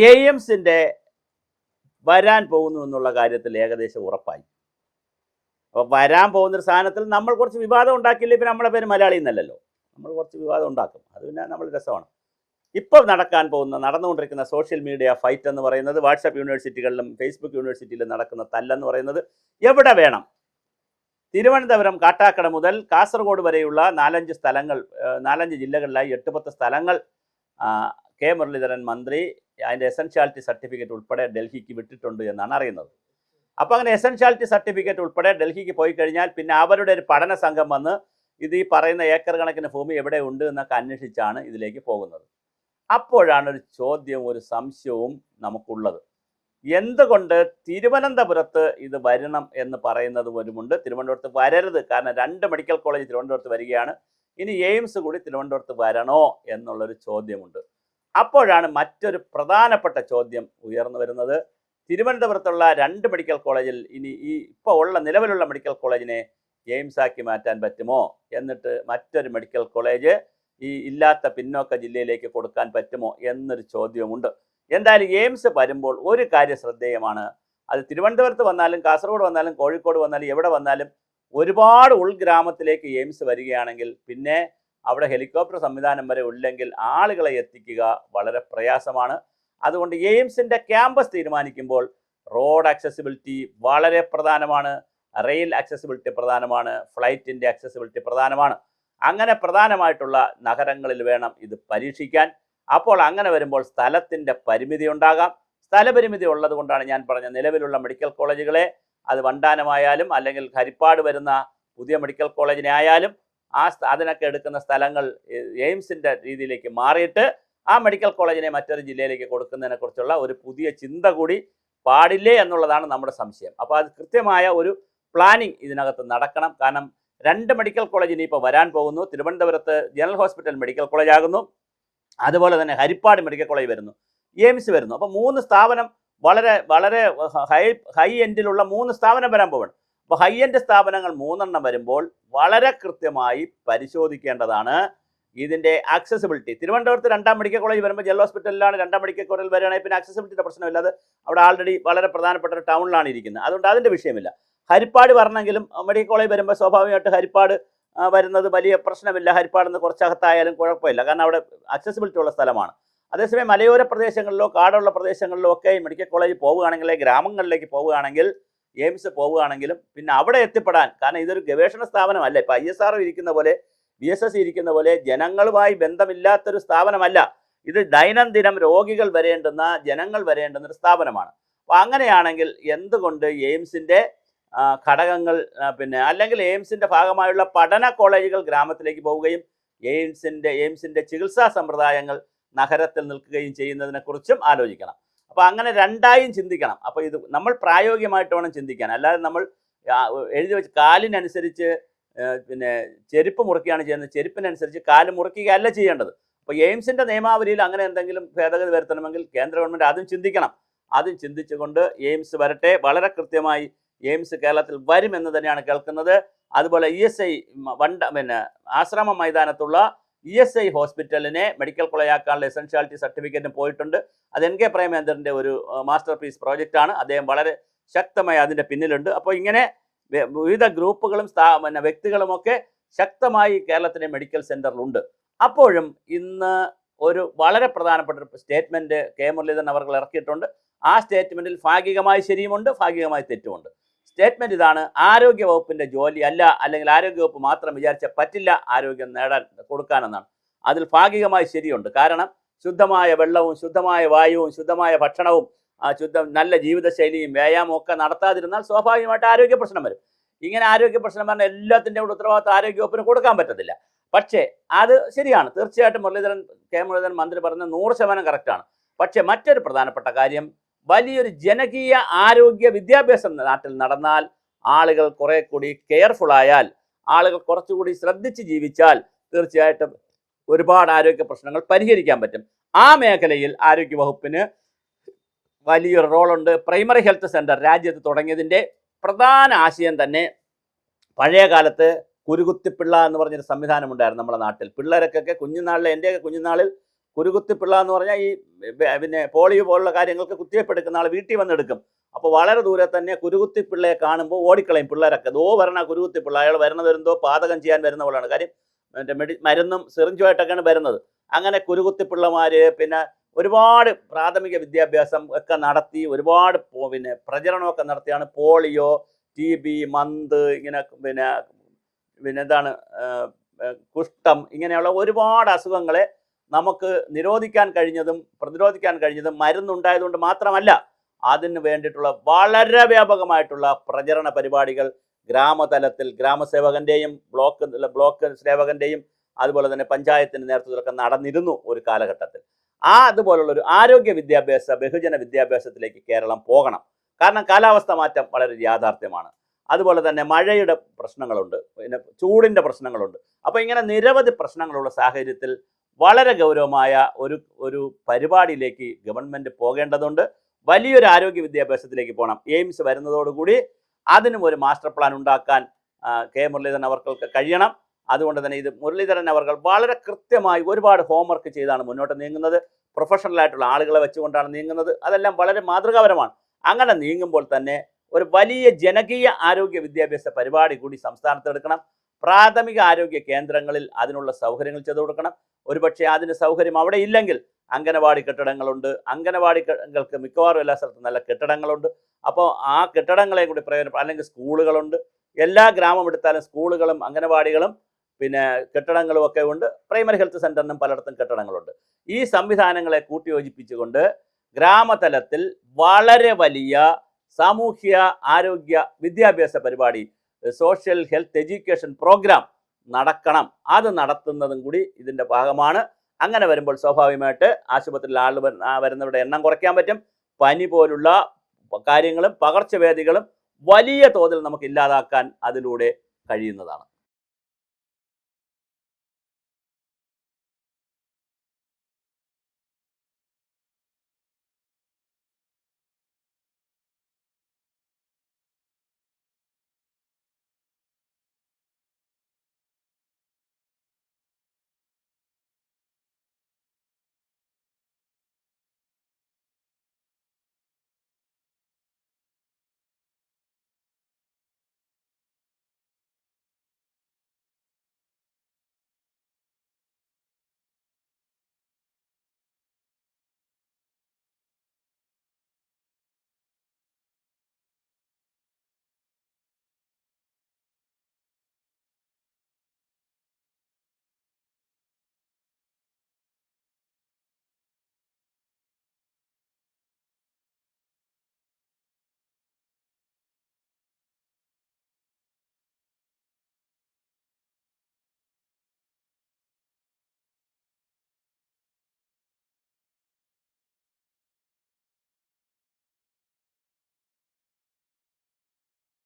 എയിംസിൻ്റെ വരാൻ പോകുന്നു എന്നുള്ള കാര്യത്തിൽ ഏകദേശം ഉറപ്പായി. അപ്പോൾ വരാൻ പോകുന്നൊരു സാധനത്തിൽ നമ്മൾ കുറച്ച് വിവാദം ഉണ്ടാക്കിയില്ലേ പിന്നെ നമ്മളെ പേര് മലയാളി എന്നല്ലല്ലോ, നമ്മൾ കുറച്ച് വിവാദം ഉണ്ടാക്കും, അത് പിന്നെ നമ്മൾ രസമാണ്. ഇപ്പോൾ നടന്നുകൊണ്ടിരിക്കുന്ന സോഷ്യൽ മീഡിയ ഫൈറ്റ് എന്ന് പറയുന്നത്, വാട്സപ്പ് യൂണിവേഴ്സിറ്റികളിലും ഫേസ്ബുക്ക് യൂണിവേഴ്സിറ്റിയിലും നടക്കുന്ന തല്ലെന്ന് പറയുന്നത് എവിടെ വേണം? തിരുവനന്തപുരം കാട്ടാക്കട മുതൽ കാസർഗോഡ് വരെയുള്ള 4 ജില്ലകളിലായി 8-10 സ്ഥലങ്ങൾ കെ മുരളീധരൻ മന്ത്രി അതിൻ്റെ എസൻഷ്യാലിറ്റി സർട്ടിഫിക്കറ്റ് ഉൾപ്പെടെ ഡൽഹിക്ക് വിട്ടിട്ടുണ്ട് എന്നാണ് അറിയുന്നത്. അപ്പോൾ അങ്ങനെ എസൻഷ്യാലിറ്റി സർട്ടിഫിക്കറ്റ് ഉൾപ്പെടെ ഡൽഹിക്ക് പോയി കഴിഞ്ഞാൽ പിന്നെ അവരുടെ ഒരു പഠന സംഘം വന്ന് ഇത് ഈ പറയുന്ന ഏക്കർ കണക്കിന് ഭൂമി എവിടെ ഉണ്ട് എന്നൊക്കെ അന്വേഷിച്ചാണ് ഇതിലേക്ക് പോകുന്നത്. അപ്പോഴാണ് ഒരു ചോദ്യവും ഒരു സംശയവും നമുക്കുള്ളത്. എന്തുകൊണ്ട് തിരുവനന്തപുരത്ത് ഇത് വരണം എന്ന് പറയുന്നത് പോലുമുണ്ട്, തിരുവനന്തപുരത്ത് വരരുത്, കാരണം 2 മെഡിക്കൽ കോളേജ് തിരുവനന്തപുരത്ത് വരികയാണ്, ഇനി എയിംസ് കൂടി തിരുവനന്തപുരത്ത് വരണോ എന്നുള്ളൊരു ചോദ്യമുണ്ട്. അപ്പോഴാണ് മറ്റൊരു പ്രധാനപ്പെട്ട ചോദ്യം ഉയർന്നു വരുന്നത്. തിരുവനന്തപുരത്തുള്ള 2 മെഡിക്കൽ കോളേജിൽ ഇനി ഈ ഇപ്പോൾ ഉള്ള നിലവിലുള്ള മെഡിക്കൽ കോളേജിനെ എയിംസ് ആക്കി മാറ്റാൻ പറ്റുമോ, എന്നിട്ട് മറ്റൊരു മെഡിക്കൽ കോളേജ് ഈ ഇല്ലാത്ത പിന്നോക്ക ജില്ലയിലേക്ക് കൊടുക്കാൻ പറ്റുമോ എന്നൊരു ചോദ്യമുണ്ട്. എന്തായാലും എയിംസ് വരുമ്പോൾ ഒരു കാര്യം ശ്രദ്ധേയമാണ്, അത് തിരുവനന്തപുരത്ത് വന്നാലും കാസർഗോഡ് വന്നാലും കോഴിക്കോട് വന്നാലും എവിടെ വന്നാലും ഒരുപാട് ഉൾഗ്രാമത്തിലേക്ക് എയിംസ് വരികയാണെങ്കിൽ പിന്നെ അവിടെ ഹെലികോപ്റ്റർ സംവിധാനം വരെ ഉണ്ടെങ്കിൽ ആളുകളെ എത്തിക്കുക വളരെ പ്രയാസമാണ്. അതുകൊണ്ട് എയിംസിൻ്റെ ക്യാമ്പസ് തീരുമാനിക്കുമ്പോൾ റോഡ് ആക്സസിബിലിറ്റി വളരെ പ്രധാനമാണ്, റെയിൽ ആക്സസിബിലിറ്റി പ്രധാനമാണ്, ഫ്ലൈറ്റിൻ്റെ ആക്സസിബിലിറ്റി പ്രധാനമാണ്. അങ്ങനെ പ്രധാനമായിട്ടുള്ള നഗരങ്ങളിൽ വേണം ഇത് പരീക്ഷിക്കാൻ. അപ്പോൾ അങ്ങനെ വരുമ്പോൾ സ്ഥലത്തിൻ്റെ പരിമിതി ഉണ്ടാകാം. സ്ഥലപരിമിതി ഉള്ളത് കൊണ്ടാണ് ഞാൻ പറഞ്ഞ നിലവിലുള്ള മെഡിക്കൽ കോളേജുകളെ, അത് വണ്ടാനമായാലും അല്ലെങ്കിൽ ഹരിപ്പാട് വരുന്ന പുതിയ മെഡിക്കൽ കോളേജിനെ ആയാലും അതിനൊക്കെ എടുക്കുന്ന സ്ഥലങ്ങൾ എയിംസിൻ്റെ രീതിയിലേക്ക് മാറിയിട്ട് ആ മെഡിക്കൽ കോളേജിനെ മറ്റൊരു ജില്ലയിലേക്ക് കൊടുക്കുന്നതിനെ കുറിച്ചുള്ള ഒരു പുതിയ ചിന്ത കൂടി പാടില്ലേ എന്നുള്ളതാണ് നമ്മുടെ സംശയം. അപ്പോൾ അത് കൃത്യമായ ഒരു പ്ലാനിങ് ഇതിനകത്ത് നടക്കണം. കാരണം 2 മെഡിക്കൽ കോളേജ് ഇനിയിപ്പോൾ വരാൻ പോകുന്നു. തിരുവനന്തപുരത്ത് ജനറൽ ഹോസ്പിറ്റൽ മെഡിക്കൽ കോളേജ് ആകുന്നു, അതുപോലെ തന്നെ ഹരിപ്പാട് മെഡിക്കൽ കോളേജ് വരുന്നു, എയിംസ് വരുന്നു. അപ്പോൾ 3 സ്ഥാപനം വളരെ വളരെ ഹൈ എൻഡിലുള്ള 3 സ്ഥാപനം വരാൻ പോകണം. അപ്പോൾ ഹൈ എൻഡ് സ്ഥാപനങ്ങൾ 3 വരുമ്പോൾ വളരെ കൃത്യമായി പരിശോധിക്കേണ്ടതാണ് ഇതിൻ്റെ ആക്സസിബിലിറ്റി. തിരുവനന്തപുരത്ത് 2ാം മെഡിക്കൽ കോളേജ് വരുമ്പോൾ ജനറൽ ഹോസ്പിറ്റലിലാണ് 2ാം മെഡിക്കൽ കോളേജിൽ വരികയാണെങ്കിൽ പിന്നെ ആക്സസിബിലിറ്റിയുടെ പ്രശ്നമില്ല, അത് അവിടെ ആൾറെഡി വളരെ പ്രധാനപ്പെട്ട ഒരു ടൗണിലാണ് ഇരിക്കുന്നത്, അതുകൊണ്ട് അതിൻ്റെ വിഷയമില്ല. ഹരിപ്പാട് വരണമെങ്കിലും മെഡിക്കൽ കോളേജ് വരുമ്പോൾ സ്വാഭാവികമായിട്ട് ഹരിപ്പാട് വരുന്നത് വലിയ പ്രശ്നമില്ല, ഹരിപ്പാട് നിന്ന് കുറച്ചകത്തായാലും കുഴപ്പമില്ല, കാരണം അവിടെ ആക്സസിബിലിറ്റി ഉള്ള സ്ഥലമാണ്. അതേസമയം മലയോര പ്രദേശങ്ങളിലോ കാടുള്ള പ്രദേശങ്ങളിലോ ഒക്കെ മെഡിക്കൽ കോളേജ് പോവുകയാണെങ്കിൽ, ഗ്രാമങ്ങളിലേക്ക് പോവുകയാണെങ്കിൽ, എയിംസ് പോവുകയാണെങ്കിലും പിന്നെ അവിടെ എത്തിപ്പെടാൻ, കാരണം ഇതൊരു ഗവേഷണ സ്ഥാപനമല്ല, ഇപ്പോൾ ISRO ഇരിക്കുന്ന പോലെ BSS ഇരിക്കുന്ന പോലെ ജനങ്ങളുമായി ബന്ധമില്ലാത്തൊരു സ്ഥാപനമല്ല, ഇത് ദൈനംദിനം രോഗികൾ വരേണ്ടുന്ന ജനങ്ങൾ വരേണ്ടുന്ന ഒരു സ്ഥാപനമാണ്. അപ്പോൾ അങ്ങനെയാണെങ്കിൽ എന്തുകൊണ്ട് എയിംസിൻ്റെ ഘടകങ്ങൾ പിന്നെ അല്ലെങ്കിൽ എയിംസിൻ്റെ ഭാഗമായുള്ള പഠന കോളേജുകൾ ഗ്രാമത്തിലേക്ക് പോവുകയും എയിംസിൻ്റെ ചികിത്സാ സമ്പ്രദായങ്ങൾ നഗരത്തിൽ നിൽക്കുകയും ചെയ്യുന്നതിനെക്കുറിച്ചും ആലോചിക്കണം. അപ്പോൾ അങ്ങനെ 2ആയും ചിന്തിക്കണം. അപ്പോൾ ഇത് നമ്മൾ പ്രായോഗികമായിട്ട് വേണം ചിന്തിക്കാൻ, അല്ലാതെ നമ്മൾ എഴുതി വെച്ച് കാലിനനുസരിച്ച് പിന്നെ ചെരുപ്പ് മുറിക്കുകയാണ് ചെയ്യുന്നത്, ചെരുപ്പിനനുസരിച്ച് കാല് മുറിക്കുകയല്ല ചെയ്യേണ്ടത്. അപ്പോൾ എയിംസിൻ്റെ നിയമാവലിയിൽ അങ്ങനെ എന്തെങ്കിലും ഭേദഗതി വരുത്തണമെങ്കിൽ കേന്ദ്ര ഗവൺമെൻറ് അതും ചിന്തിക്കണം. അതും ചിന്തിച്ചുകൊണ്ട് എയിംസ് വരട്ടെ. വളരെ കൃത്യമായി എയിംസ് കേരളത്തിൽ വരുമെന്ന് തന്നെയാണ് കേൾക്കുന്നത്. അതുപോലെ ESI ആശ്രമ മൈതാനത്തുള്ള ESI ഹോസ്പിറ്റലിനെ മെഡിക്കൽ കോളേജ് ആക്കാനുള്ള എസൻഷ്യാലിറ്റി സർട്ടിഫിക്കറ്റും പോയിട്ടുണ്ട്. അത് NK പ്രേമേന്ദ്രൻ്റെ ഒരു മാസ്റ്റർ പീസ് പ്രോജക്റ്റാണ്, അദ്ദേഹം വളരെ ശക്തമായി അതിൻ്റെ പിന്നിലുണ്ട്. അപ്പോൾ ഇങ്ങനെ വിവിധ ഗ്രൂപ്പുകളും വ്യക്തികളുമൊക്കെ ശക്തമായി കേരളത്തിലെ മെഡിക്കൽ സെൻ്ററിലുണ്ട്. അപ്പോഴും ഇന്ന് ഒരു വളരെ പ്രധാനപ്പെട്ട ഒരു സ്റ്റേറ്റ്മെൻറ്റ് കെ മുരളീധരൻ അവർ ഇറക്കിയിട്ടുണ്ട്. ആ സ്റ്റേറ്റ്മെൻറ്റിൽ ഭാഗികമായി ശരിയുമുണ്ട്, ഭാഗികമായി തെറ്റുമുണ്ട്. സ്റ്റേറ്റ്മെൻറ്റ് ഇതാണ്: ആരോഗ്യ വകുപ്പിൻ്റെ ജോലി അല്ല, അല്ലെങ്കിൽ ആരോഗ്യവകുപ്പ് മാത്രം വിചാരിച്ചാൽ പറ്റില്ല ആരോഗ്യം കൊടുക്കാനെന്നാണ്. അതിൽ ഭാഗികമായി ശരിയുണ്ട്. കാരണം ശുദ്ധമായ വെള്ളവും ശുദ്ധമായ വായുവും ശുദ്ധമായ ഭക്ഷണവും നല്ല ജീവിതശൈലിയും വ്യായാമവും ഒക്കെ നടത്താതിരുന്നാൽ സ്വാഭാവികമായിട്ട് ആരോഗ്യ പ്രശ്നം വരും. ഇങ്ങനെ ആരോഗ്യ പ്രശ്നം പറഞ്ഞാൽ എല്ലാത്തിൻ്റെയും കൂടെ ഉത്തരവാദിത്വം ആരോഗ്യവകുപ്പിന് കൊടുക്കാൻ പറ്റത്തില്ല. പക്ഷേ അത് ശരിയാണ്, തീർച്ചയായിട്ടും കെ മുരളീധരൻ മന്ത്രി പറഞ്ഞ 100% കറക്റ്റാണ്. പക്ഷേ മറ്റൊരു പ്രധാനപ്പെട്ട കാര്യം, വലിയൊരു ജനകീയ ആരോഗ്യ വിദ്യാഭ്യാസം നാട്ടിൽ നടന്നാൽ, ആളുകൾ കുറെ കൂടി കെയർഫുള്ളായാൽ, ആളുകൾ കുറച്ചുകൂടി ശ്രദ്ധിച്ച് ജീവിച്ചാൽ തീർച്ചയായിട്ടും ഒരുപാട് ആരോഗ്യ പ്രശ്നങ്ങൾ പരിഹരിക്കാൻ പറ്റും. ആ മേഖലയിൽ ആരോഗ്യവകുപ്പിന് വലിയൊരു റോളുണ്ട്. പ്രൈമറി ഹെൽത്ത് സെൻറ്റർ രാജ്യത്ത് തുടങ്ങിയതിൻ്റെ പ്രധാന ആശയം തന്നെ പഴയ കാലത്ത് കുരുകുത്തിപ്പിള്ള എന്ന് പറഞ്ഞൊരു സംവിധാനം ഉണ്ടായിരുന്നു നമ്മുടെ നാട്ടിൽ. പിള്ളേരൊക്കെ കുഞ്ഞുനാളിൽ, എൻ്റെയൊക്കെ കുഞ്ഞുനാളിൽ കുരുകുത്തിപ്പിള്ള എന്ന് പറഞ്ഞാൽ ഈ പിന്നെ പോളിയോ പോലുള്ള കാര്യങ്ങൾക്ക് കുത്തിവയ്പ്പ് എടുക്കുന്ന ആൾ വീട്ടിൽ വന്നെടുക്കും. അപ്പോൾ വളരെ ദൂരെ തന്നെ കുരുകുത്തിപ്പിള്ളയെ കാണുമ്പോൾ ഓടിക്കളയും പിള്ളേരൊക്കെ. ദോ വരണ കുരുകുത്തിപ്പിള്ള, അയാൾ വരുന്നതെന്തോ പാതകം ചെയ്യാൻ വരുന്ന പോലെയാണ്. കാര്യം മറ്റേ മരുന്നും സിറിഞ്ചുമായിട്ടൊക്കെയാണ് വരുന്നത്. അങ്ങനെ കുരുകുത്തിപ്പിള്ളമാർ പിന്നെ ഒരുപാട് പ്രാഥമിക വിദ്യാഭ്യാസം ഒക്കെ നടത്തി ഒരുപാട് പിന്നെ പ്രചരണമൊക്കെ നടത്തിയാണ് പോളിയോ, TB, മന്ത്, ഇങ്ങനെ പിന്നെ എന്താണ് കുഷ്ഠം, ഇങ്ങനെയുള്ള ഒരുപാട് അസുഖങ്ങളെ നമുക്ക് നിരോധിക്കാൻ കഴിഞ്ഞതും പ്രതിരോധിക്കാൻ കഴിഞ്ഞതും മരുന്നുണ്ടായതുകൊണ്ട് മാത്രമല്ല, അതിന് വേണ്ടിയിട്ടുള്ള വളരെ വ്യാപകമായിട്ടുള്ള പ്രചരണ പരിപാടികൾ ഗ്രാമതലത്തിൽ ഗ്രാമസേവകൻ്റെയും ബ്ലോക്ക് സേവകൻ്റെയും അതുപോലെ തന്നെ പഞ്ചായത്തിൻ്റെ നേതൃത്വത്തിലൊക്കെ നടന്നിരുന്നു ഒരു കാലഘട്ടത്തിൽ. അതുപോലുള്ളൊരു ആരോഗ്യ വിദ്യാഭ്യാസ ബഹുജന വിദ്യാഭ്യാസത്തിലേക്ക് കേരളം പോകണം. കാരണം കാലാവസ്ഥ മാറ്റം വളരെ യാഥാർത്ഥ്യമാണ്. അതുപോലെ തന്നെ മഴയുടെ പ്രശ്നങ്ങളുണ്ട്, പിന്നെ ചൂടിൻ്റെ പ്രശ്നങ്ങളുണ്ട്. അപ്പോൾ ഇങ്ങനെ നിരവധി പ്രശ്നങ്ങളുള്ള സാഹചര്യത്തിൽ വളരെ ഗൗരവമായ ഒരു പരിപാടിയിലേക്ക് ഗവൺമെൻറ് പോകേണ്ടതുണ്ട്. വലിയൊരു ആരോഗ്യ വിദ്യാഭ്യാസത്തിലേക്ക് പോകണം. എയിംസ് വരുന്നതോടുകൂടി അതിനും ഒരു മാസ്റ്റർ പ്ലാൻ ഉണ്ടാക്കാൻ കെ മുരളീധരൻ അവർക്ക് കഴിയണം. അതുകൊണ്ട് തന്നെ ഇത് മുരളീധരൻ അവർ വളരെ കൃത്യമായി ഒരുപാട് ഹോംവർക്ക് ചെയ്താണ് മുന്നോട്ട് നീങ്ങുന്നത്. പ്രൊഫഷണലായിട്ടുള്ള ആളുകളെ വെച്ചുകൊണ്ടാണ് നീങ്ങുന്നത്. അതെല്ലാം വളരെ മാതൃകാപരമാണ്. അങ്ങനെ നീങ്ങുമ്പോൾ തന്നെ ഒരു വലിയ ജനകീയ ആരോഗ്യ വിദ്യാഭ്യാസ പരിപാടി കൂടി സംസ്ഥാനത്ത് എടുക്കണം. പ്രാഥമിക ആരോഗ്യ കേന്ദ്രങ്ങളിൽ അതിനുള്ള സൗകര്യങ്ങൾ ചെയ്തു കൊടുക്കണം. ഒരുപക്ഷെ അതിന് സൗകര്യം അവിടെ ഇല്ലെങ്കിൽ അംഗനവാടി കെട്ടിടങ്ങളുണ്ട്. അംഗനവാടികൾക്ക് മിക്കവാറും എല്ലാ സ്ഥലത്തും നല്ല കെട്ടിടങ്ങളുണ്ട്. അപ്പോൾ ആ കെട്ടിടങ്ങളെ കൂടി പ്രയോജനം, അല്ലെങ്കിൽ സ്കൂളുകളുണ്ട്. എല്ലാ ഗ്രാമം എടുത്താലും സ്കൂളുകളും അംഗനവാടികളും പിന്നെ കെട്ടിടങ്ങളും ഒക്കെ ഉണ്ട്. പ്രൈമറി ഹെൽത്ത് സെൻ്ററിനും പലയിടത്തും കെട്ടിടങ്ങളുണ്ട്. ഈ സംവിധാനങ്ങളെ കൂട്ടിയോജിപ്പിച്ചുകൊണ്ട് ഗ്രാമതലത്തിൽ വളരെ വലിയ സാമൂഹ്യ ആരോഗ്യ വിദ്യാഭ്യാസ പരിപാടി, സോഷ്യൽ ഹെൽത്ത് എഡ്യൂക്കേഷൻ പ്രോഗ്രാം നടക്കണം. അത് നടത്തുന്നതും കൂടി ഇതിൻ്റെ ഭാഗമാണ്. അങ്ങനെ വരുമ്പോൾ സ്വാഭാവികമായിട്ട് ആശുപത്രിയിൽ വരുന്നവരുടെ എണ്ണം കുറയ്ക്കാൻ പറ്റും. പനി പോലുള്ള കാര്യങ്ങളും പകർച്ചവ്യാധികളും വലിയ തോതിൽ നമുക്ക് ഇല്ലാതാക്കാൻ അതിലൂടെ കഴിയുന്നതാണ്.